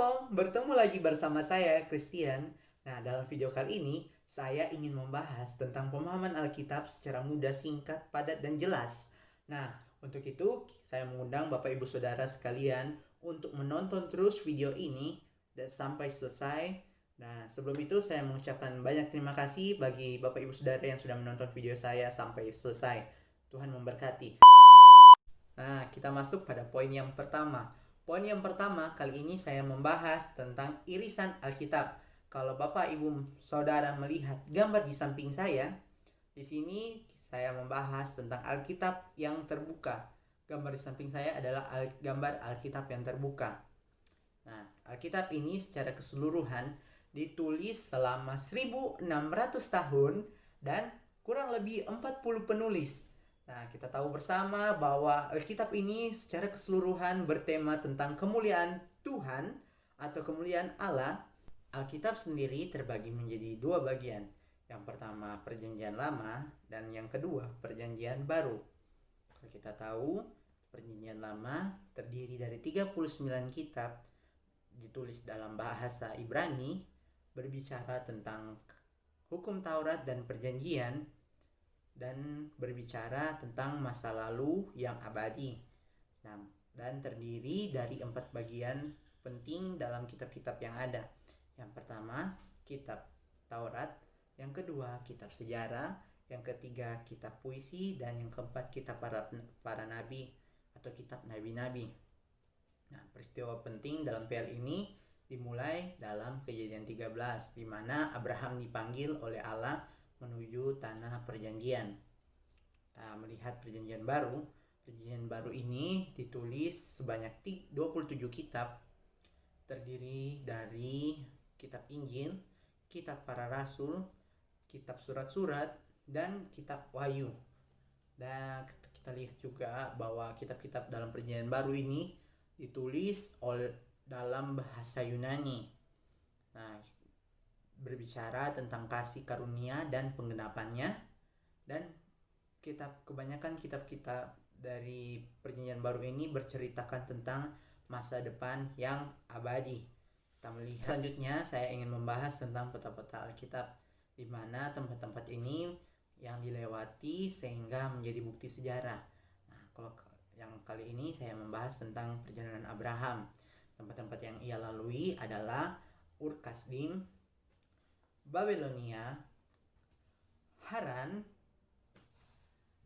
Shalom, bertemu lagi bersama saya, Christian. Nah, dalam video kali ini, saya ingin membahas tentang pemahaman Alkitab secara mudah, singkat, padat, dan jelas. Nah, untuk itu, saya mengundang Bapak Ibu Saudara sekalian untuk menonton terus video ini dan sampai selesai. Nah, sebelum itu, saya mengucapkan banyak terima kasih bagi Bapak Ibu Saudara yang sudah menonton video saya sampai selesai. Tuhan memberkati. Nah, kita masuk pada poin yang pertama. Poin yang pertama, kali ini saya membahas tentang irisan Alkitab. Kalau Bapak Ibu Saudara melihat gambar di samping saya, di sini saya membahas tentang Alkitab yang terbuka. Gambar di samping saya adalah gambar Alkitab yang terbuka. Nah, Alkitab ini secara keseluruhan ditulis selama 1600 tahun dan kurang lebih 40 penulis. Nah, kita tahu bersama bahwa Alkitab ini secara keseluruhan bertema tentang kemuliaan Tuhan atau kemuliaan Allah. Alkitab sendiri terbagi menjadi dua bagian. Yang pertama Perjanjian Lama dan yang kedua Perjanjian Baru. Kalau kita tahu, Perjanjian Lama terdiri dari 39 kitab ditulis dalam bahasa Ibrani, berbicara tentang hukum Taurat dan perjanjian, dan berbicara tentang masa lalu yang abadi. Nah, dan terdiri dari 4 bagian penting dalam kitab-kitab yang ada. Yang pertama, kitab Taurat. Yang kedua, kitab sejarah. Yang ketiga, kitab puisi. Dan yang keempat, kitab para nabi atau kitab nabi-nabi. Nah, peristiwa penting dalam PL ini dimulai dalam Kejadian 13, di mana Abraham dipanggil oleh Allah menuju tanah perjanjian. Kita melihat perjanjian baru. Perjanjian baru ini ditulis sebanyak 27 kitab, terdiri dari kitab Injil, kitab para rasul, kitab surat-surat, dan kitab Wahyu. Dan kita lihat juga bahwa kitab-kitab dalam perjanjian baru ini ditulis dalam bahasa Yunani. Nah, berbicara tentang kasih karunia dan penggenapannya, dan kebanyakan kitab-kitab dari perjanjian baru ini berceritakan tentang masa depan yang abadi. Kita melihat selanjutnya, saya ingin membahas tentang peta-peta Alkitab, di mana tempat-tempat ini yang dilewati sehingga menjadi bukti sejarah. Nah, kalau yang kali ini saya membahas tentang perjalanan Abraham. Tempat-tempat yang ia lalui adalah Ur Kasdim, Babelonia, Haran,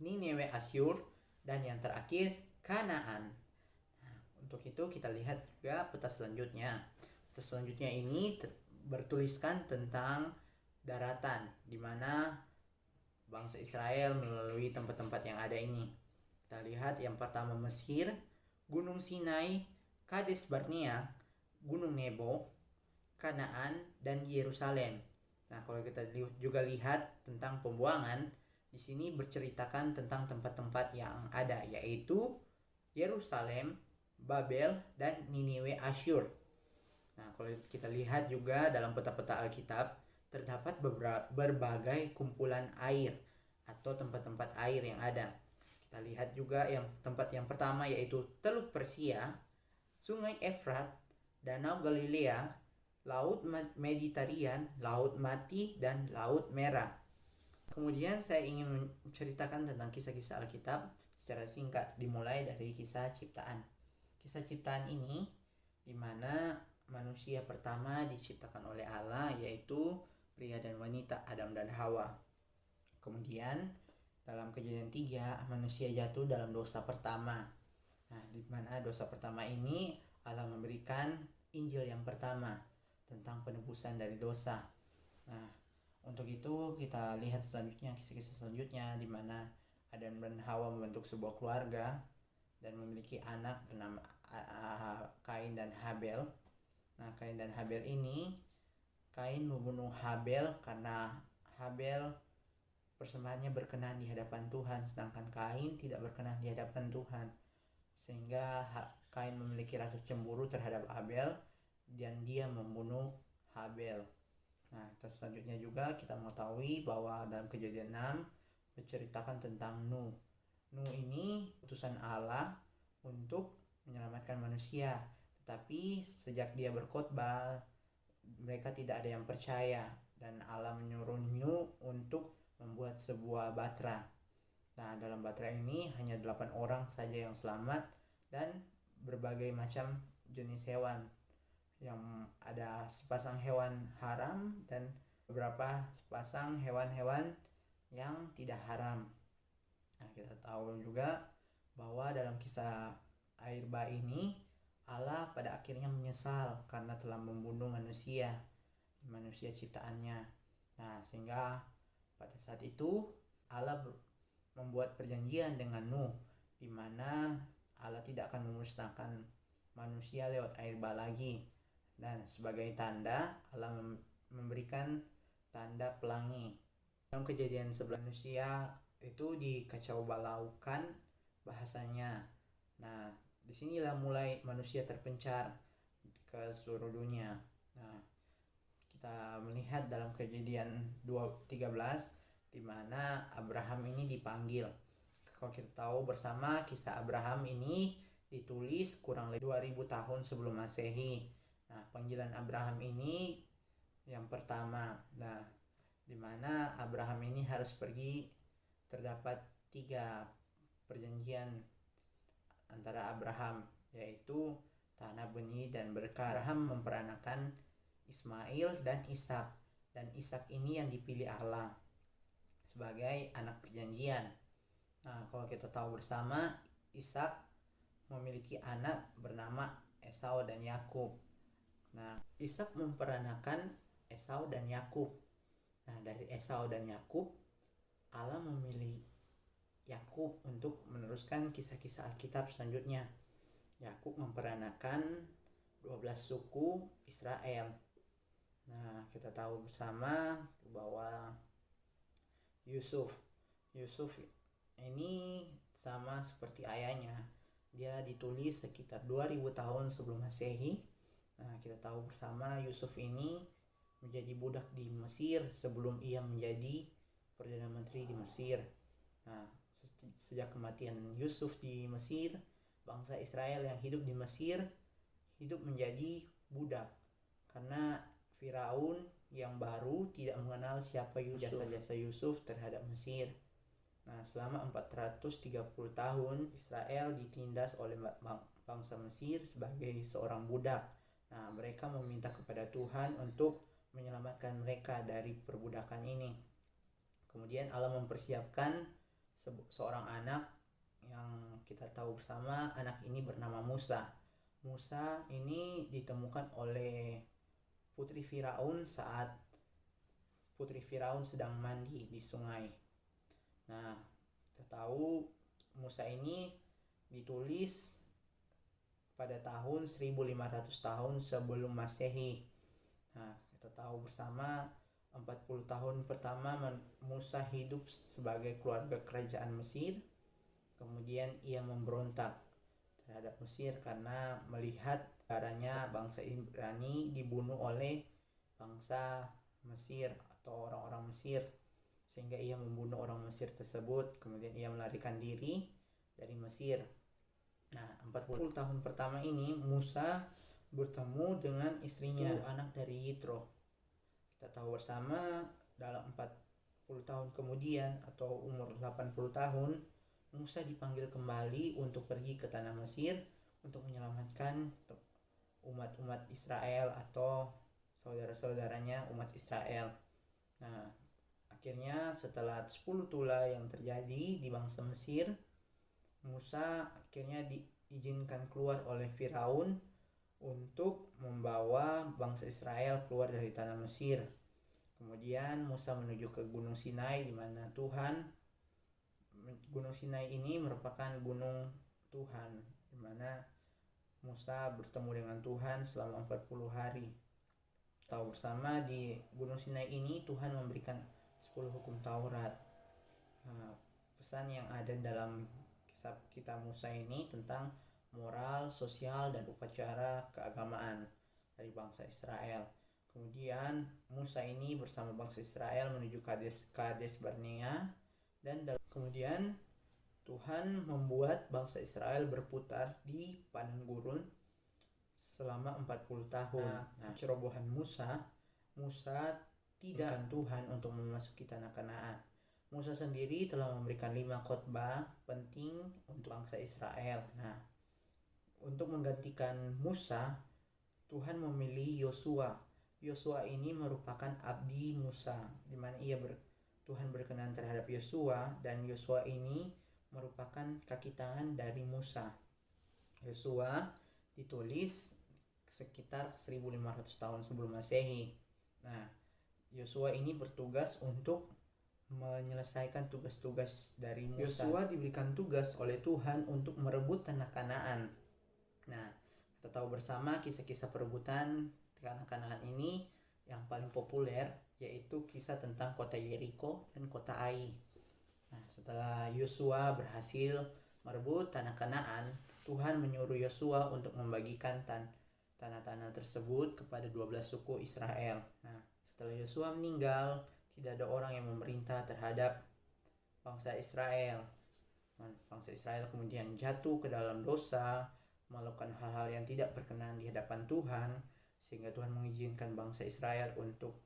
Nineveh Asyur, dan yang terakhir Kanaan. Nah, untuk itu kita lihat juga peta selanjutnya. Peta selanjutnya ini bertuliskan tentang daratan, di mana bangsa Israel melalui tempat-tempat yang ada ini. Kita lihat yang pertama Mesir, Gunung Sinai, Kades Barnea, Gunung Nebo, Kanaan, dan Yerusalem. Nah, kalau kita juga lihat tentang pembuangan, di sini berceritakan tentang tempat-tempat yang ada, yaitu Yerusalem, Babel, dan Niniwe Asyur. Nah, kalau kita lihat juga dalam peta-peta Alkitab, terdapat berbagai kumpulan air atau tempat-tempat air yang ada. Kita lihat juga tempat yang pertama yaitu Teluk Persia, Sungai Efrat, Danau Galilea, Laut Mediterania, Laut Mati, dan Laut Merah. Kemudian saya ingin menceritakan tentang kisah-kisah Alkitab secara singkat, dimulai dari kisah ciptaan. Kisah ciptaan ini di mana manusia pertama diciptakan oleh Allah, yaitu pria dan wanita, Adam dan Hawa. Kemudian dalam Kejadian 3, manusia jatuh dalam dosa pertama. Nah, di mana dosa pertama ini Allah memberikan Injil yang pertama tentang penebusan dari dosa. Nah, untuk itu kita lihat selanjutnya kisah-kisah selanjutnya, di mana Adam dan Hawa membentuk sebuah keluarga dan memiliki anak bernama Kain dan Habel. Nah, Kain dan Habel ini, Kain membunuh Habel karena Habel persembahannya berkenan di hadapan Tuhan, sedangkan Kain tidak berkenan di hadapan Tuhan, sehingga Kain memiliki rasa cemburu terhadap Habel dan dia membunuh Habel. Nah, selanjutnya juga kita mengetahui bahwa dalam Kejadian 6 menceritakan tentang Nuh. Nuh ini utusan Allah untuk menyelamatkan manusia, Tapi sejak dia berkhotbah, mereka tidak ada yang percaya, dan Allah menyuruh Nuh untuk membuat sebuah batra. Nah, dalam batra ini hanya 8 orang saja yang selamat, dan berbagai macam jenis hewan, yang ada sepasang hewan haram dan beberapa sepasang hewan-hewan yang tidak haram. Nah, kita tahu juga bahwa dalam kisah air bah ini Allah pada akhirnya menyesal karena telah membunuh manusia ciptaannya. Nah, sehingga pada saat itu Allah membuat perjanjian dengan Nuh, di mana Allah tidak akan memusnahkan manusia lewat air bah lagi. Dan sebagai tanda, Allah memberikan tanda pelangi. Dalam kejadian sebelum manusia itu dikacau balaukan bahasanya. Nah, disinilah mulai manusia terpencar ke seluruh dunia. Nah, kita melihat dalam kejadian 13 di mana Abraham ini dipanggil. Kalau kita tahu bersama, kisah Abraham ini ditulis kurang lebih 2000 tahun sebelum Masehi. Nah, panggilan Abraham ini yang pertama. Nah, di mana Abraham ini harus pergi, terdapat 3 perjanjian antara Abraham, yaitu tanah, benih, dan berkat. Abraham memperanakan Ismail dan Ishak, dan Ishak ini yang dipilih Allah sebagai anak perjanjian. Nah, kalau kita tahu bersama, Ishak memiliki anak bernama Esau dan Yakub. Nah, Ishak memperanakan Esau dan Yakub. Nah, dari Esau dan Yakub, Allah memilih Yakub untuk meneruskan kisah-kisah Alkitab selanjutnya. Yakub memperanakan 12 suku Israel. Nah, kita tahu bersama bahwa Yusuf ini sama seperti ayahnya. Dia ditulis sekitar 2000 tahun sebelum Masehi. Nah, kita tahu bersama Yusuf ini menjadi budak di Mesir sebelum ia menjadi Perdana Menteri di Mesir. Nah, sejak kematian Yusuf di Mesir, bangsa Israel yang hidup di Mesir hidup menjadi budak karena Firaun yang baru tidak mengenal siapa Yusuf. Jasa-jasa Yusuf terhadap Mesir. Nah, selama 430 tahun Israel ditindas oleh bangsa Mesir sebagai seorang budak. Nah, mereka meminta kepada Tuhan untuk menyelamatkan mereka dari perbudakan ini. Kemudian Allah mempersiapkan seorang anak yang kita tahu bersama, anak ini bernama Musa. Musa ini ditemukan oleh putri Firaun saat putri Firaun sedang mandi di sungai. Nah, kita tahu Musa ini ditulis pada tahun 1500 tahun sebelum Masehi. Nah, kita tahu bersama 40 tahun pertama Musa hidup sebagai keluarga kerajaan Mesir. Kemudian ia memberontak terhadap Mesir karena melihat caranya bangsa Ibrani dibunuh oleh bangsa Mesir atau orang-orang Mesir, sehingga ia membunuh orang Mesir tersebut. Kemudian ia melarikan diri dari Mesir. Nah, 40 tahun pertama ini Musa bertemu dengan istrinya, anak dari Yitro. Kita tahu bersama dalam 40 tahun kemudian atau umur 80 tahun Musa dipanggil kembali untuk pergi ke tanah Mesir untuk menyelamatkan umat-umat Israel atau saudara-saudaranya umat Israel. Nah, akhirnya setelah 10 tula yang terjadi di bangsa Mesir, Musa akhirnya diizinkan keluar oleh Firaun untuk membawa bangsa Israel keluar dari tanah Mesir. Kemudian Musa menuju ke Gunung Sinai, di mana Gunung Sinai ini merupakan gunung Tuhan, di mana Musa bertemu dengan Tuhan selama 40 hari. Tahu bersama di Gunung Sinai ini Tuhan memberikan 10 hukum Taurat. Nah, pesan yang ada dalam kisah kitab Musa ini tentang moral, sosial, dan upacara keagamaan dari bangsa Israel. Kemudian Musa ini bersama bangsa Israel menuju Kades Barnea, dan kemudian Tuhan membuat bangsa Israel berputar di padang gurun selama 40 tahun. Nah, cerobohan Musa tidak Tuhan untuk memasuki tanah Kanaan. Musa sendiri telah memberikan 5 khotbah penting untuk bangsa Israel. Nah, untuk menggantikan Musa, Tuhan memilih Yosua. Yosua ini merupakan abdi Musa, di mana Tuhan berkenan terhadap Yosua, dan Yosua ini merupakan kaki tangan dari Musa. Yosua ditulis sekitar 1500 tahun sebelum Masehi. Nah, Yosua ini bertugas untuk menyelesaikan tugas-tugas dari Musa. Yosua diberikan tugas oleh Tuhan untuk merebut tanah Kanaan. Nah, kita tahu bersama kisah-kisah perebutan tanah Kanaan ini yang paling populer yaitu kisah tentang kota Yeriko dan kota Ai. Nah, setelah Yosua berhasil merebut tanah Kanaan, Tuhan menyuruh Yosua untuk membagikan tanah-tanah tersebut kepada 12 suku Israel. Nah, setelah Yosua meninggal, tidak ada orang yang memerintah terhadap bangsa Israel. Bangsa Israel kemudian jatuh ke dalam dosa, melakukan hal-hal yang tidak berkenan di hadapan Tuhan, sehingga Tuhan mengizinkan bangsa Israel untuk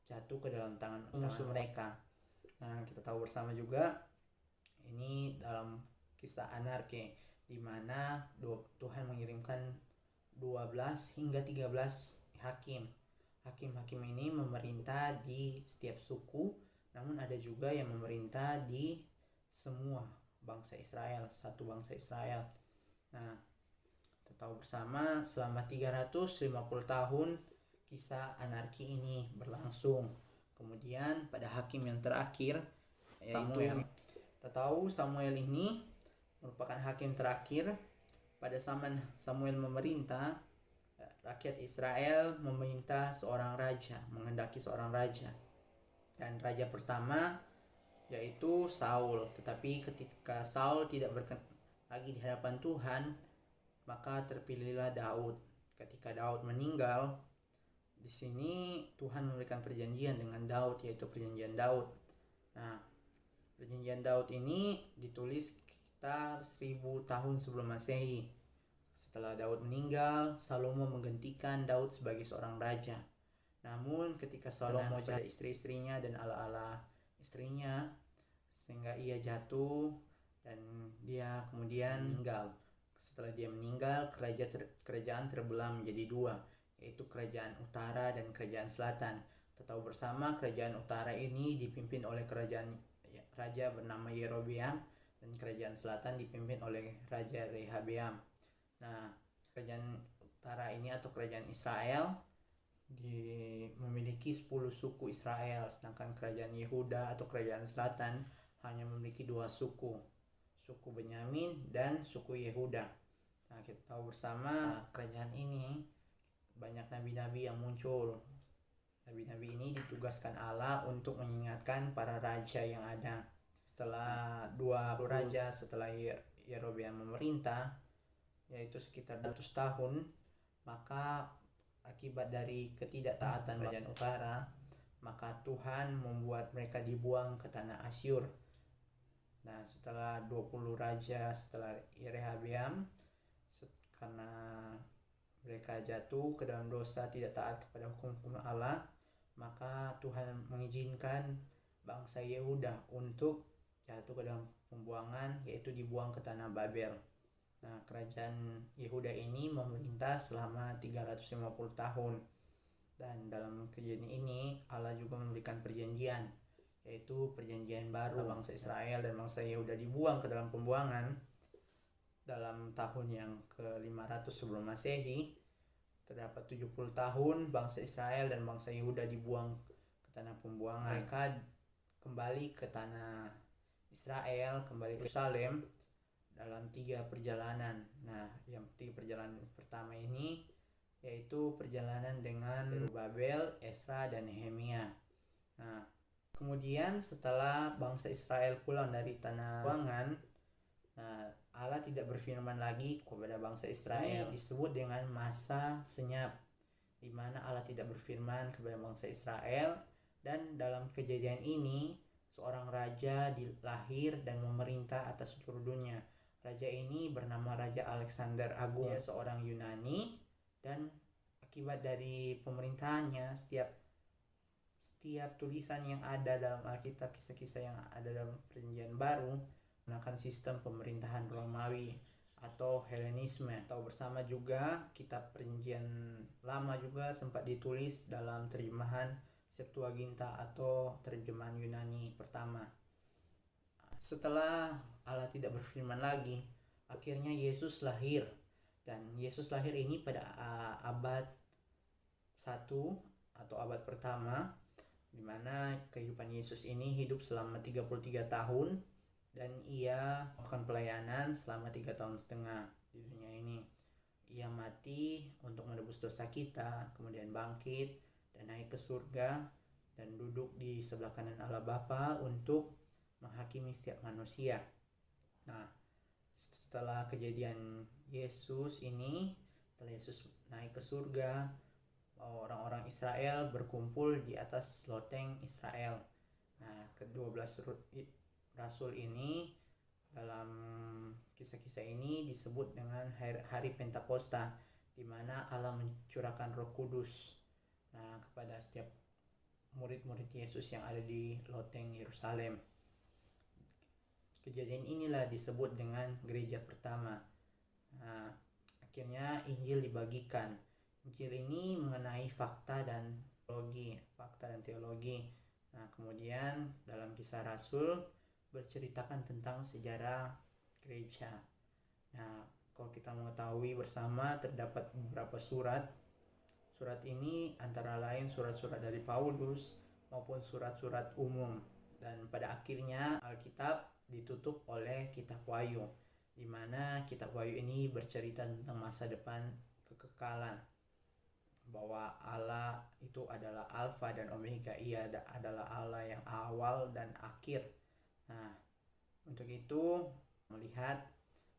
jatuh ke dalam tangan musuh mereka. Nah, kita tahu bersama juga ini dalam kisah anarki, di mana Tuhan mengirimkan 12 hingga 13 hakim. Hakim-hakim ini memerintah di setiap suku, namun ada juga yang memerintah di semua bangsa Israel, satu bangsa Israel. Nah, kita tahu bersama selama 350 tahun kisah anarki ini berlangsung. Kemudian pada hakim yang terakhir, Samuel. Kita tahu Samuel ini merupakan hakim terakhir. Pada zaman Samuel memerintah, rakyat Israel meminta seorang raja, menghendaki seorang raja. Dan raja pertama yaitu Saul. Tetapi ketika Saul tidak berkenan lagi di hadapan Tuhan, maka terpilihlah Daud. Ketika Daud meninggal, di sini Tuhan memberikan perjanjian dengan Daud, yaitu perjanjian Daud. Nah, perjanjian Daud ini ditulis sekitar 1000 tahun sebelum Masehi. Setelah Daud meninggal, Salomo menggantikan Daud sebagai seorang raja. Namun ketika Salomo pada istri-istrinya dan ala-ala istrinya, sehingga ia jatuh dan dia kemudian meninggal. Setelah dia meninggal, kerajaan terbelah menjadi dua, yaitu kerajaan utara dan kerajaan selatan. Kita tahu bersama kerajaan utara ini dipimpin oleh raja bernama Yerobeam, dan kerajaan selatan dipimpin oleh Raja Rehabeam. Nah, kerajaan utara ini atau kerajaan Israel memiliki 10 suku Israel, sedangkan kerajaan Yehuda atau kerajaan selatan hanya memiliki 2 suku, suku Benyamin dan suku Yehuda. Nah, kita tahu bersama kerajaan ini banyak nabi-nabi yang muncul. Nabi-nabi ini ditugaskan Allah untuk mengingatkan para raja yang ada. Setelah 20 raja setelah Yerobeam memerintah, yaitu sekitar 200 tahun, maka akibat dari ketidaktaatan kerajaan utara, maka Tuhan membuat mereka dibuang ke tanah Asyur. Nah, setelah 20 raja setelah Rehabeam, karena mereka jatuh ke dalam dosa, tidak taat kepada hukum-hukum Allah, maka Tuhan mengizinkan bangsa Yehuda untuk jatuh ke dalam pembuangan, yaitu dibuang ke tanah Babel. Nah, kerajaan Yehuda ini memerintah selama 350 tahun. Dan dalam kejadian ini Allah juga memberikan perjanjian, yaitu perjanjian baru. Bangsa Israel dan bangsa Yehuda dibuang ke dalam pembuangan dalam tahun yang ke-500 sebelum Masehi. Terdapat 70 tahun bangsa Israel dan bangsa Yehuda dibuang ke tanah pembuangan. Mereka kembali ke tanah Israel, kembali ke Yerusalem dalam 3 perjalanan. Nah, yang 3 perjalanan pertama ini yaitu perjalanan dengan Zerubabel, Esra, dan Nehemia. Nah, kemudian setelah bangsa Israel pulang dari tanah pembuangan, nah, Allah tidak berfirman lagi kepada bangsa Israel. Ini disebut dengan masa senyap, di mana Allah tidak berfirman kepada bangsa Israel. Dan dalam kejadian ini seorang raja dilahir dan memerintah atas seluruh dunia. Raja ini bernama Raja Alexander Agung. Dia seorang Yunani Dan akibat dari pemerintahannya, setiap tulisan yang ada dalam Alkitab, kisah-kisah yang ada dalam Perjanjian Baru menggunakan sistem pemerintahan Romawi atau Helenisme. Atau bersama juga kitab Perjanjian Lama juga sempat ditulis dalam terjemahan Septuaginta atau terjemahan Yunani pertama. Setelah Allah tidak berfirman lagi, akhirnya Yesus lahir. Dan Yesus lahir ini pada abad 1 atau abad pertama, di mana kehidupan Yesus ini hidup selama 33 tahun dan ia melakukan pelayanan selama 3,5 tahun di dunia ini. Ia mati untuk menebus dosa kita, kemudian bangkit dan naik ke surga dan duduk di sebelah kanan Allah Bapa untuk menghakimi setiap manusia. Nah, setelah kejadian Yesus ini, setelah Yesus naik ke surga, orang-orang Israel berkumpul di atas loteng Israel. Nah, ke-12 rasul ini dalam kisah-kisah ini disebut dengan hari Pentakosta, di mana Allah mencurahkan Roh Kudus kepada setiap murid-murid Yesus yang ada di loteng Yerusalem. Kejadian inilah disebut dengan gereja pertama. Akhirnya Injil dibagikan. Injil ini mengenai fakta dan teologi. Kemudian dalam Kisah Rasul berceritakan tentang sejarah gereja. Kalau kita mengetahui bersama, terdapat beberapa surat. Surat ini antara lain surat-surat dari Paulus maupun surat-surat umum. Dan pada akhirnya Alkitab ditutup oleh Kitab Wahyu, di mana Kitab Wahyu ini bercerita tentang masa depan kekekalan, bahwa Allah itu adalah Alfa dan Omega. Ia adalah Allah yang awal dan akhir. Untuk itu melihat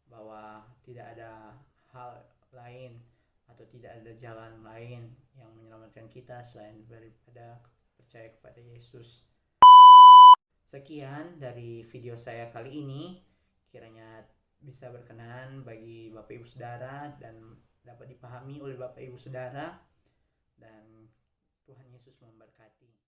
bahwa tidak ada hal lain atau tidak ada jalan lain yang menyelamatkan kita selain daripada percaya kepada Yesus. Sekian dari video saya kali ini, kiranya bisa berkenan bagi Bapak Ibu Saudara dan dapat dipahami oleh Bapak Ibu Saudara, dan Tuhan Yesus memberkati.